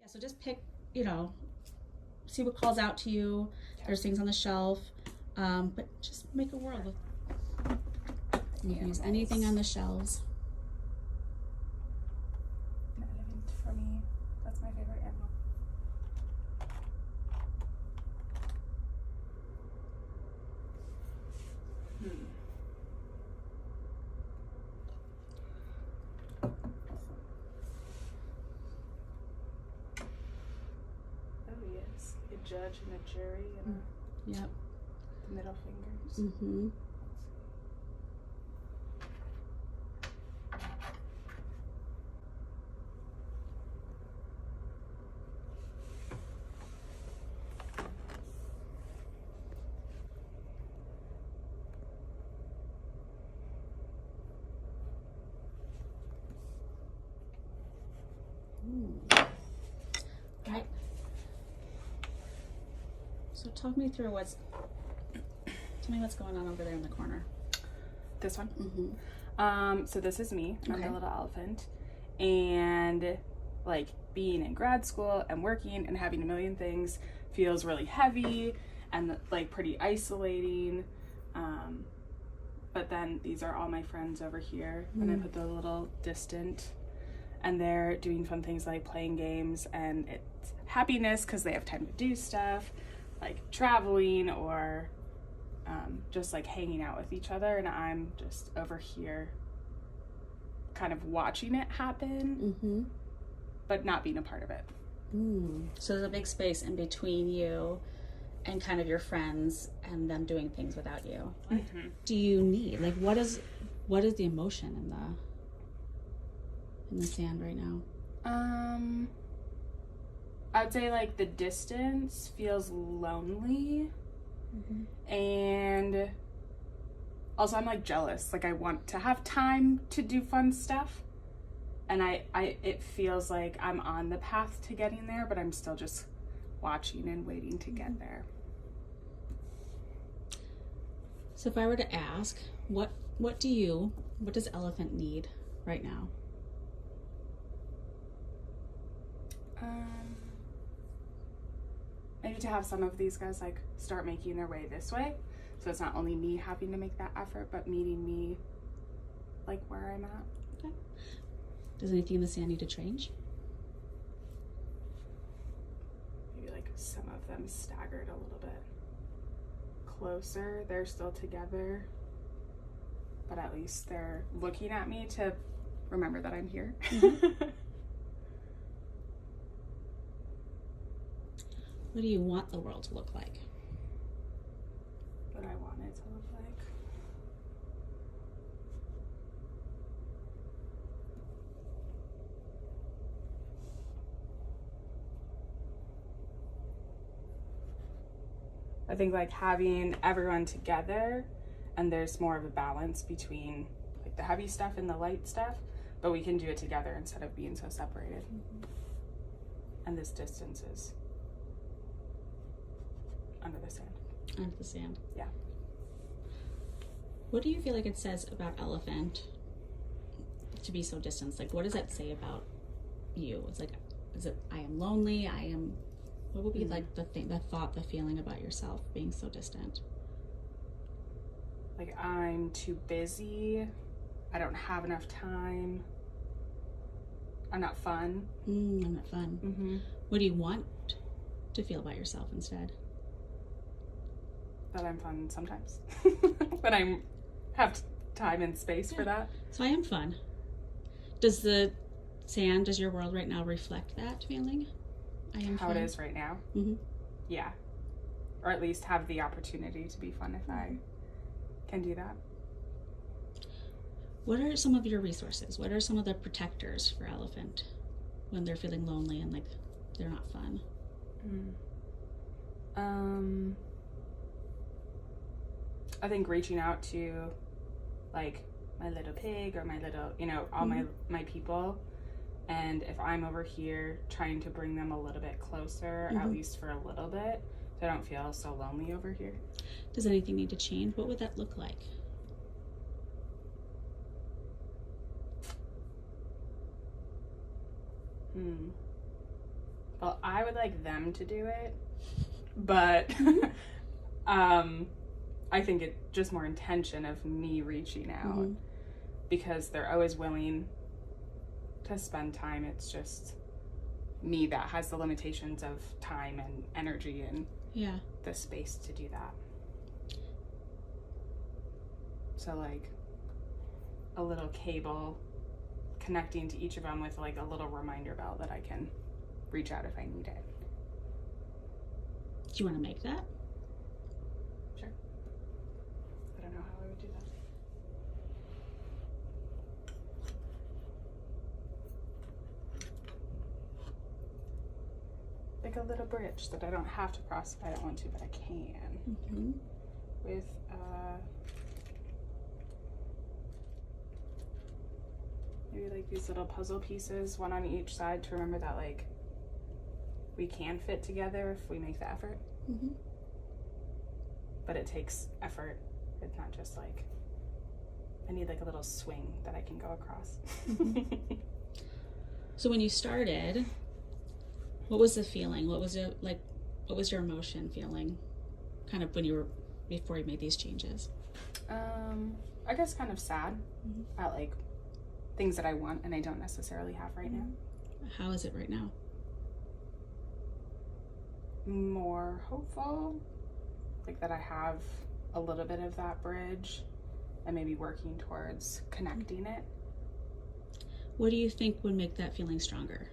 So just pick, see what calls out to you. There's things on the shelf, but just make a world. You can use anything on the shelves. An elephant for me. That's my favorite animal. Oh yes, a judge and a jury and Yep. the middle fingers. Mm-hmm. Right. So tell me what's going on over there in the corner. This one? Mm-hmm. So this is me. I'm Okay. the little elephant. And like being in grad school and working and having a million things feels really heavy and like pretty isolating. But then these are all my friends over here, and I put the little distant, and they're doing fun things like playing games, and it's happiness because they have time to do stuff like traveling or just like hanging out with each other, and I'm just over here kind of watching it happen, but not being a part of it. So there's a big space in between you and kind of your friends and them doing things without you. What do you need? Like, what is the emotion in the sand right now? I would say like the distance feels lonely, and also I'm like jealous. Like I want to have time to do fun stuff, and it feels like I'm on the path to getting there, but I'm still just watching and waiting to get there. So if I were to ask, what does Elephant need right now? Maybe to have some of these guys like start making their way this way, so it's not only me having to make that effort, but meeting me like where I'm at. Okay. Does anything in the sand need to change? Maybe like some of them staggered a little bit closer. They're still together, but at least they're looking at me to remember that I'm here. What do you want the world to look like? What I want it to look like. I think like having everyone together, and there's more of a balance between like the heavy stuff and the light stuff, but we can do it together instead of being so separated. And this distance is under the sand. Under the sand. Yeah. What do you feel like it says about Elephant to be so distant? Like, what does that say about you? It's like, is it I am lonely? What would be like the thought, the feeling about yourself being so distant? Like I'm too busy. I don't have enough time. I'm not fun. I'm not fun. What do you want to feel about yourself instead? That I'm fun sometimes. When I have time and space for that. So I am fun. Does your world right now reflect that feeling? I am How fun. it is right now. Yeah. Or at least have the opportunity to be fun if I can do that. What are some of your resources? What are some of the protectors for Elephant when they're feeling lonely and like they're not fun? I think reaching out to like my little pig or my little, all my people. And if I'm over here trying to bring them a little bit closer, at least for a little bit, so I don't feel so lonely over here. Does anything need to change? What would that look like? Well, I would like them to do it, but I think it's just more intention of me reaching out because they're always willing to spend time. It's just me that has the limitations of time and energy and the space to do that. So like a little cable connecting to each of them with like a little reminder bell that I can reach out if I need it. Do you want to make that? Sure. I don't know how I would do that. Like a little bridge that I don't have to cross if I don't want to, but I can. With maybe like these little puzzle pieces, one on each side, to remember that like we can fit together if we make the effort. But it takes effort. It's not just like I need like a little swing that I can go across. So when you started, what was the feeling? What was it like? What was your emotion feeling kind of before you made these changes? I guess kind of sad at like things that I want and I don't necessarily have right now. How is it right now? More hopeful, like that I have a little bit of that bridge and maybe working towards connecting it. What do you think would make that feeling stronger?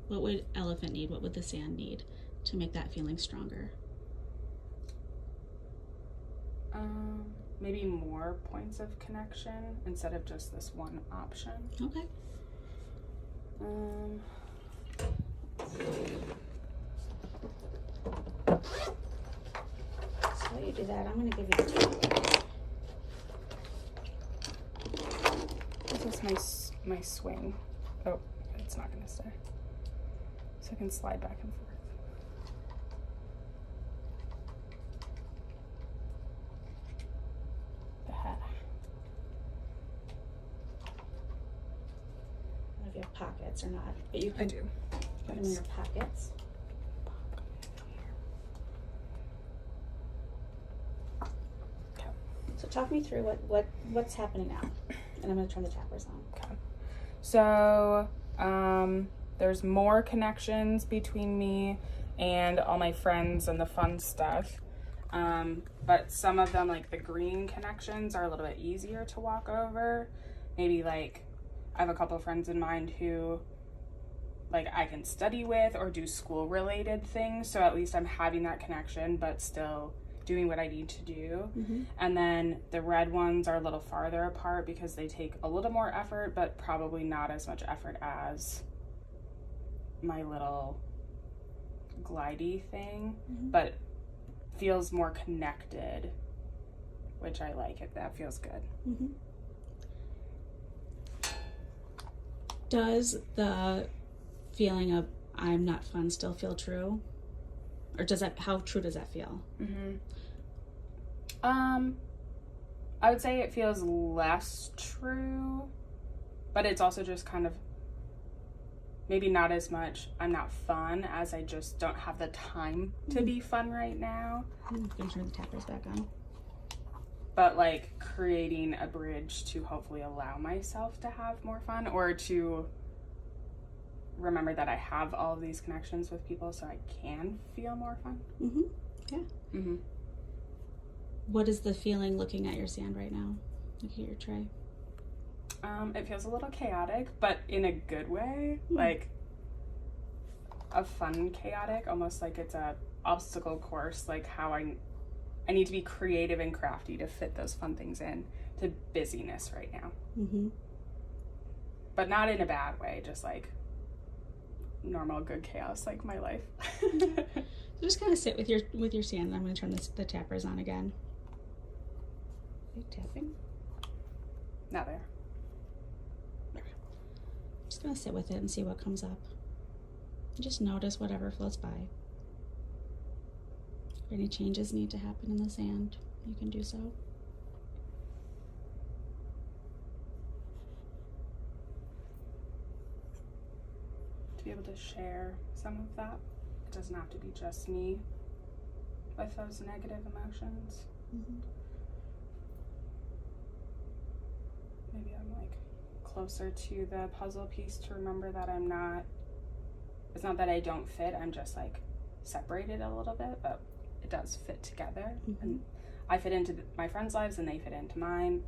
What would Elephant need? What would the sand need to make that feeling stronger? Maybe more points of connection instead of just this one option. Okay. So while you do that, I'm going to give you the tape. This is my swing. Oh, it's not going to stay. So I can slide back and forth. The hat. I don't know if you have pockets or not, but you can I do. put them in your pockets. Okay. So talk me through what's happening now. And I'm going to turn the tappers on. Okay. So, there's more connections between me and all my friends and the fun stuff. But some of them, like the green connections, are a little bit easier to walk over. Maybe like I have a couple of friends in mind who like I can study with or do school related things. So at least I'm having that connection, but still doing what I need to do. And then the red ones are a little farther apart because they take a little more effort, but probably not as much effort as my little glidey thing, but feels more connected, which I like it. That feels good. Does the feeling of I'm not fun still feel true? Or how true does that feel? I would say it feels less true, but it's also just kind of maybe not as much I'm not fun as I just don't have the time to be fun right now. I'm going to turn the tappers back on. But like creating a bridge to hopefully allow myself to have more fun, or to remember that I have all of these connections with people so I can feel more fun. Yeah. What is the feeling looking at your sand right now? Looking at your tray? It feels a little chaotic, but in a good way. Like a fun chaotic, almost like it's a obstacle course, like how I need to be creative and crafty to fit those fun things in to busyness right now. But not in a bad way, just like normal good chaos, like my life. So just kind of sit with your sand. I'm going to turn the tappers on again. Are you tapping? Not there. Just going to sit with it and see what comes up. Just notice whatever floats by. If any changes need to happen in the sand, you can do so. To be able to share some of that. It doesn't have to be just me with those negative emotions. Mm-hmm. Maybe I'm like closer to the puzzle piece to remember that it's not that I don't fit, I'm just like separated a little bit, but it does fit together. Mm-hmm. And I fit into my friends' lives and they fit into mine.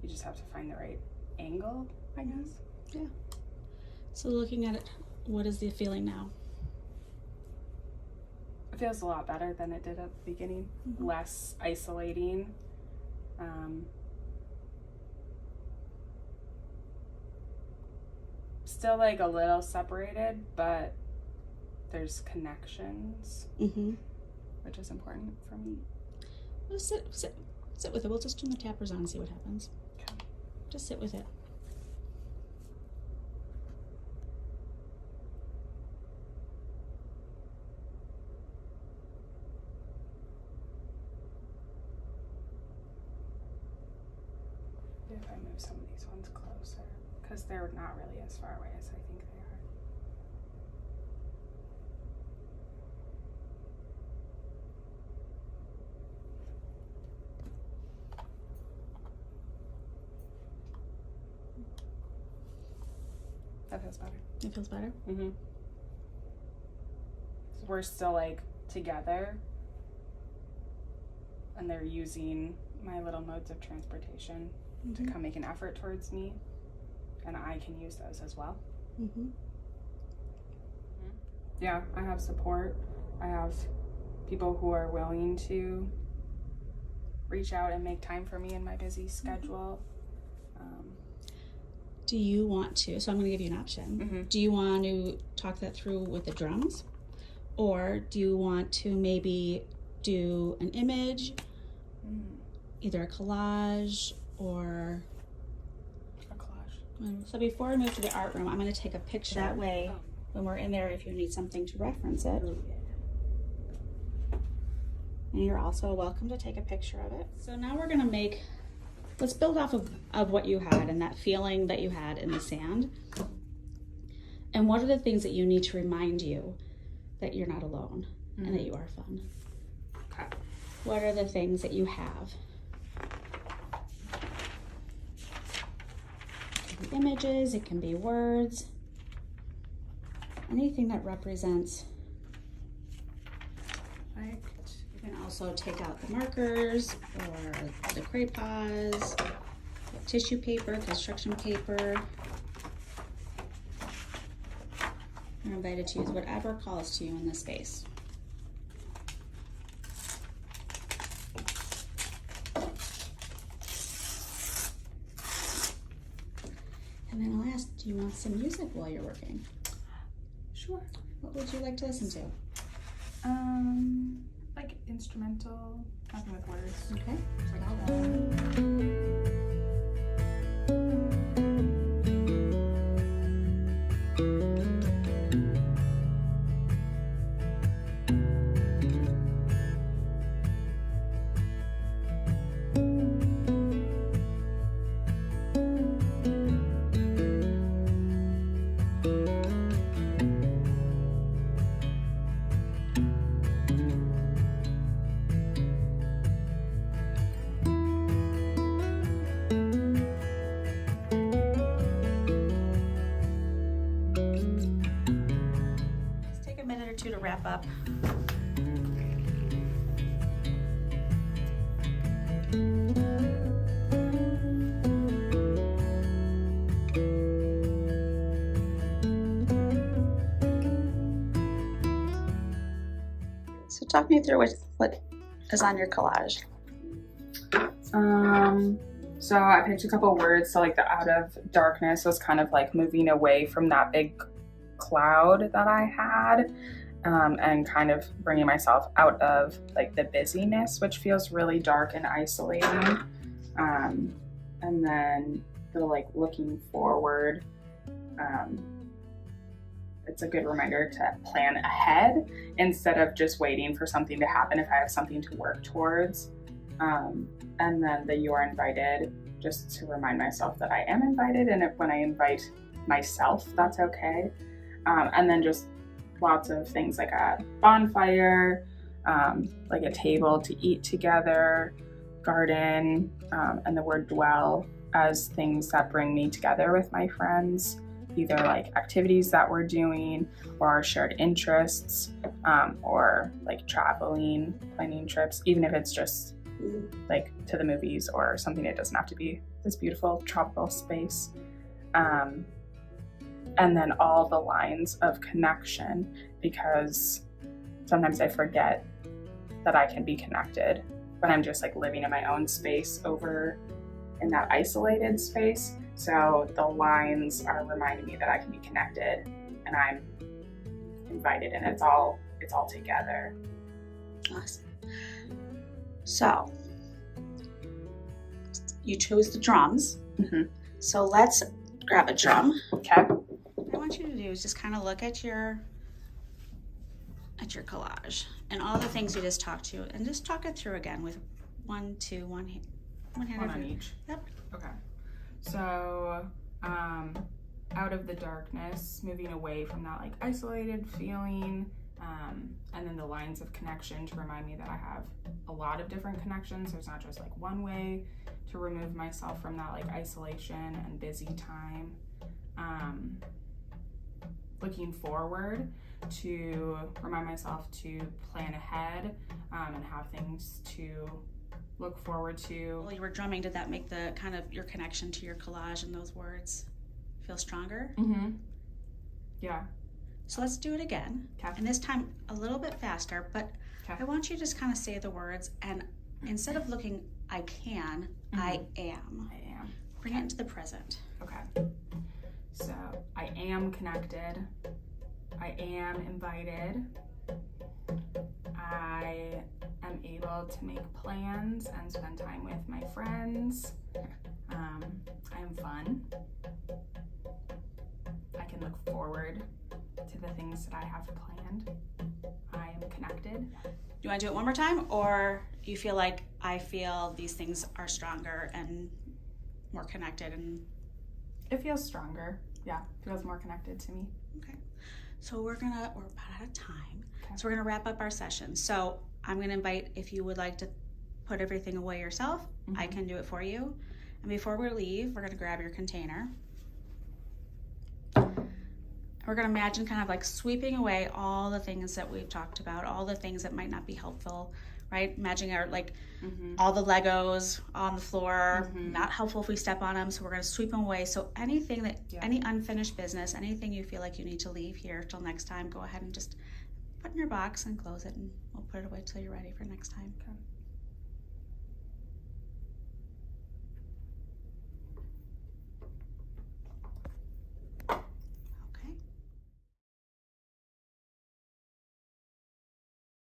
You just have to find the right angle, I guess. Yeah. So looking at it, what is the feeling now? It feels a lot better than it did at the beginning. Mm-hmm. Less isolating. Still like a little separated, but there's connections, Mm-hmm. which is important for me. Just sit with it. We'll just turn the tappers on and see what happens. Okay. Just sit with it. If I move some of these ones closer, because they're not really as far away as I think they are. That feels better. It feels better? Mm-hmm. So we're still like together, and they're using my little modes of transportation Mm-hmm. to come make an effort towards me, and I can use those as well. Mm-hmm. Yeah, I have support. I have people who are willing to reach out and make time for me in my busy schedule. Do you want to, so I'm going to give you an option. Mm-hmm. Do you want to talk that through with the drums? Or do you want to maybe do an image, either a collage or... A collage. So before I move to the art room, I'm going to take a picture. That way, when we're in there, if you need something to reference it. And you're also welcome to take a picture of it. So now we're going to let's build off of what you had and that feeling that you had in the sand. And what are the things that you need to remind you that you're not alone and that you are fun? Okay. What are the things that you have? It can be images, it can be words, anything that represents. You can also take out the markers or the crayons, tissue paper, construction paper. You're invited to use whatever calls to you in this space. And then I'll ask, do you want some music while you're working? Sure. What would you like to listen to? Like instrumental, nothing with words. Okay. To wrap up. So talk me through what is on your collage. So I picked a couple words. So like the out of darkness was kind of like moving away from that big cloud that I had. And kind of bringing myself out of like the busyness, which feels really dark and isolating. And then the like looking forward, it's a good reminder to plan ahead instead of just waiting for something to happen if I have something to work towards. And then the you are invited, just to remind myself that I am invited, and when I invite myself, that's okay. And then just lots of things like a bonfire, like a table to eat together, garden, and the word dwell as things that bring me together with my friends, either like activities that we're doing or our shared interests, or like traveling, planning trips, even if it's just like to the movies or something. It doesn't have to be this beautiful tropical space. And then all the lines of connection, because sometimes I forget that I can be connected, but I'm just like living in my own space over in that isolated space. So the lines are reminding me that I can be connected and I'm invited, and it's all together. Awesome. So you chose the drums. Mm-hmm. So let's grab a drum. Okay. What I want you to do is just kind of look at your collage and all the things you just talked to, and just talk it through again with one hand One on each. Yep. Okay. So, out of the darkness, moving away from that like isolated feeling, and then the lines of connection to remind me that I have a lot of different connections. There's not just like one way to remove myself from that like isolation and busy time. Looking forward to remind myself to plan ahead, and have things to look forward to. While you were drumming, did that make the kind of your connection to your collage and those words feel stronger? Mm-hmm. Yeah. So let's do it again. Okay. And this time a little bit faster, but Okay. I want you to just kind of say the words, and instead of looking, I can, I am. I am. Bring it into the present. Okay. So I am connected. I am invited. I am able to make plans and spend time with my friends. I am fun. I can look forward to the things that I have planned. I am connected. You want to do it one more time, or you feel like I feel these things are stronger and more connected? And It feels stronger. Yeah, it feels more connected to me. okay. So we're about out of time. Okay. So we're gonna wrap up our session. So I'm gonna invite, if you would like to put everything away yourself, I can do it for you. And before we leave, we're gonna grab your container. We're gonna imagine kind of like sweeping away all the things that we've talked about, all the things that might not be helpful, right? Imagining our like all the Legos on the floor, not helpful if we step on them. So we're gonna sweep them away. So anything that, any unfinished business, anything you feel like you need to leave here till next time, go ahead and just put in your box and close it, and we'll put it away till you're ready for next time. Okay.